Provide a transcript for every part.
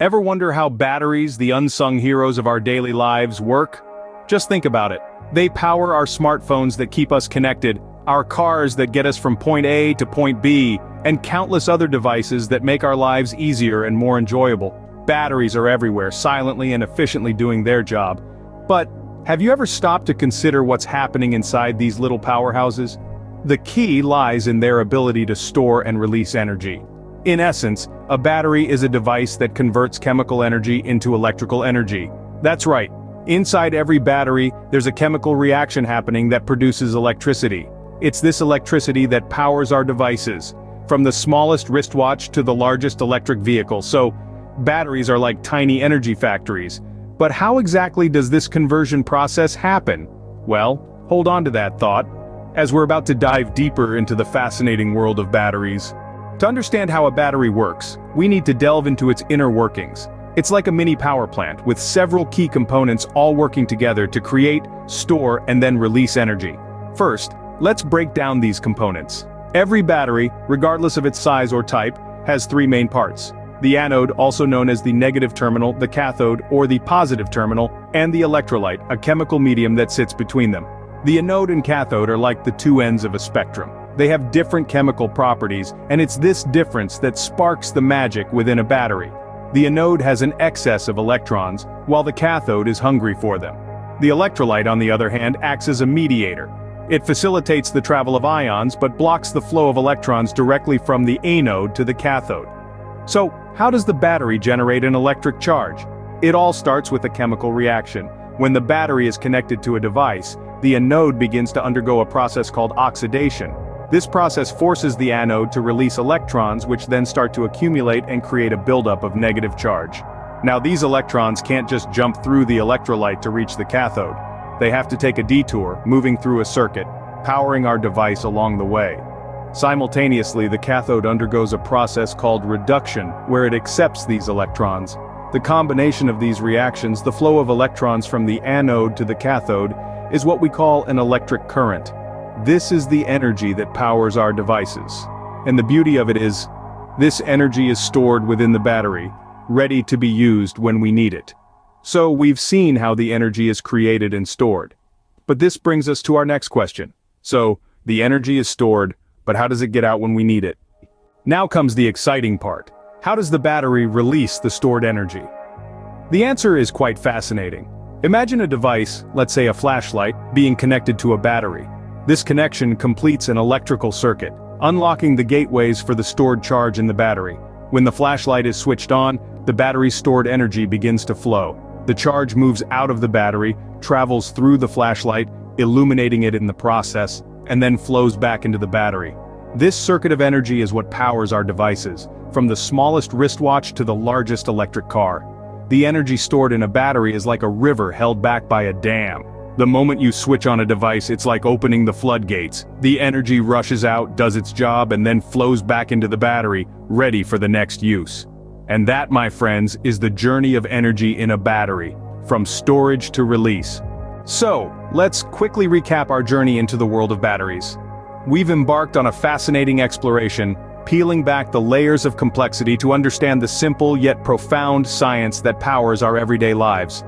Ever wonder how batteries, the unsung heroes of our daily lives, work? Just think about it. They power our smartphones that keep us connected, our cars that get us from point A to point B, and countless other devices that make our lives easier and more enjoyable. Batteries are everywhere, silently and efficiently doing their job. But have you ever stopped to consider what's happening inside these little powerhouses? The key lies in their ability to store and release energy. In essence, a battery is a device that converts chemical energy into electrical energy. That's right. Inside every battery, there's a chemical reaction happening that produces electricity. It's this electricity that powers our devices, from the smallest wristwatch to the largest electric vehicle. So, batteries are like tiny energy factories. But how exactly does this conversion process happen? Well, hold on to that thought, as we're about to dive deeper into the fascinating world of batteries. To understand how a battery works, we need to delve into its inner workings. It's like a mini power plant, with several key components all working together to create, store, and then release energy. First, let's break down these components. Every battery, regardless of its size or type, has three main parts: the anode, also known as the negative terminal, the cathode, or the positive terminal, and the electrolyte, a chemical medium that sits between them. The anode and cathode are like the two ends of a spectrum. They have different chemical properties, and it's this difference that sparks the magic within a battery. The anode has an excess of electrons, while the cathode is hungry for them. The electrolyte, on the other hand, acts as a mediator. It facilitates the travel of ions but blocks the flow of electrons directly from the anode to the cathode. So, how does the battery generate an electric charge? It all starts with a chemical reaction. When the battery is connected to a device, the anode begins to undergo a process called oxidation. This process forces the anode to release electrons, which then start to accumulate and create a buildup of negative charge. Now, these electrons can't just jump through the electrolyte to reach the cathode. They have to take a detour, moving through a circuit, powering our device along the way. Simultaneously, the cathode undergoes a process called reduction, where it accepts these electrons. The combination of these reactions, the flow of electrons from the anode to the cathode, is what we call an electric current. This is the energy that powers our devices. And the beauty of it is, this energy is stored within the battery, ready to be used when we need it. So we've seen how the energy is created and stored. But this brings us to our next question. So, the energy is stored, but how does it get out when we need it? Now comes the exciting part. How does the battery release the stored energy? The answer is quite fascinating. Imagine a device, let's say a flashlight, being connected to a battery. This connection completes an electrical circuit, unlocking the gateways for the stored charge in the battery. When the flashlight is switched on, the battery's stored energy begins to flow. The charge moves out of the battery, travels through the flashlight, illuminating it in the process, and then flows back into the battery. This circuit of energy is what powers our devices, from the smallest wristwatch to the largest electric car. The energy stored in a battery is like a river held back by a dam. The moment you switch on a device, it's like opening the floodgates. The energy rushes out, does its job, and then flows back into the battery, ready for the next use. And that, my friends, is the journey of energy in a battery, from storage to release. So, let's quickly recap our journey into the world of batteries. We've embarked on a fascinating exploration, peeling back the layers of complexity to understand the simple yet profound science that powers our everyday lives.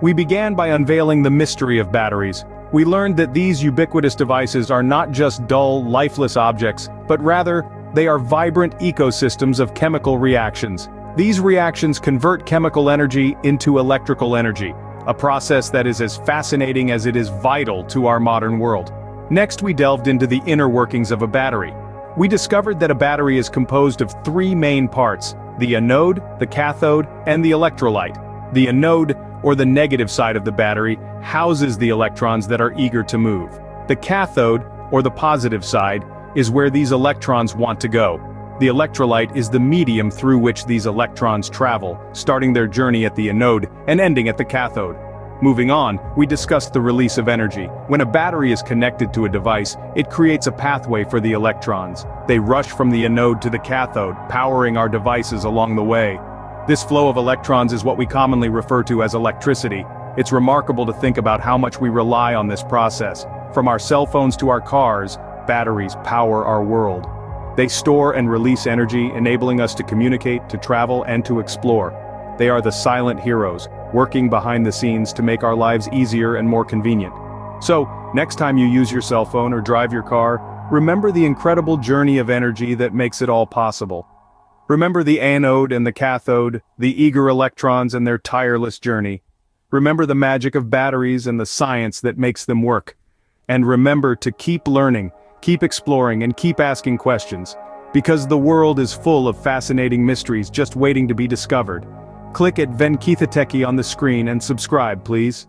We began by unveiling the mystery of batteries. We learned that these ubiquitous devices are not just dull, lifeless objects, but rather, they are vibrant ecosystems of chemical reactions. These reactions convert chemical energy into electrical energy, a process that is as fascinating as it is vital to our modern world. Next, we delved into the inner workings of a battery. We discovered that a battery is composed of three main parts: the anode, the cathode, and the electrolyte. The anode, or the negative side of the battery, houses the electrons that are eager to move. The cathode, or the positive side, is where these electrons want to go. The electrolyte is the medium through which these electrons travel, starting their journey at the anode and ending at the cathode. Moving on, we discussed the release of energy. When a battery is connected to a device, it creates a pathway for the electrons. They rush from the anode to the cathode, powering our devices along the way. This flow of electrons is what we commonly refer to as electricity. It's remarkable to think about how much we rely on this process. From our cell phones to our cars, batteries power our world. They store and release energy, enabling us to communicate, to travel, and to explore. They are the silent heroes, working behind the scenes to make our lives easier and more convenient. So, next time you use your cell phone or drive your car, remember the incredible journey of energy that makes it all possible. Remember the anode and the cathode, the eager electrons and their tireless journey. Remember the magic of batteries and the science that makes them work. And remember to keep learning, keep exploring, and keep asking questions, because the world is full of fascinating mysteries just waiting to be discovered. Click at Venki The Techie on the screen and subscribe, please.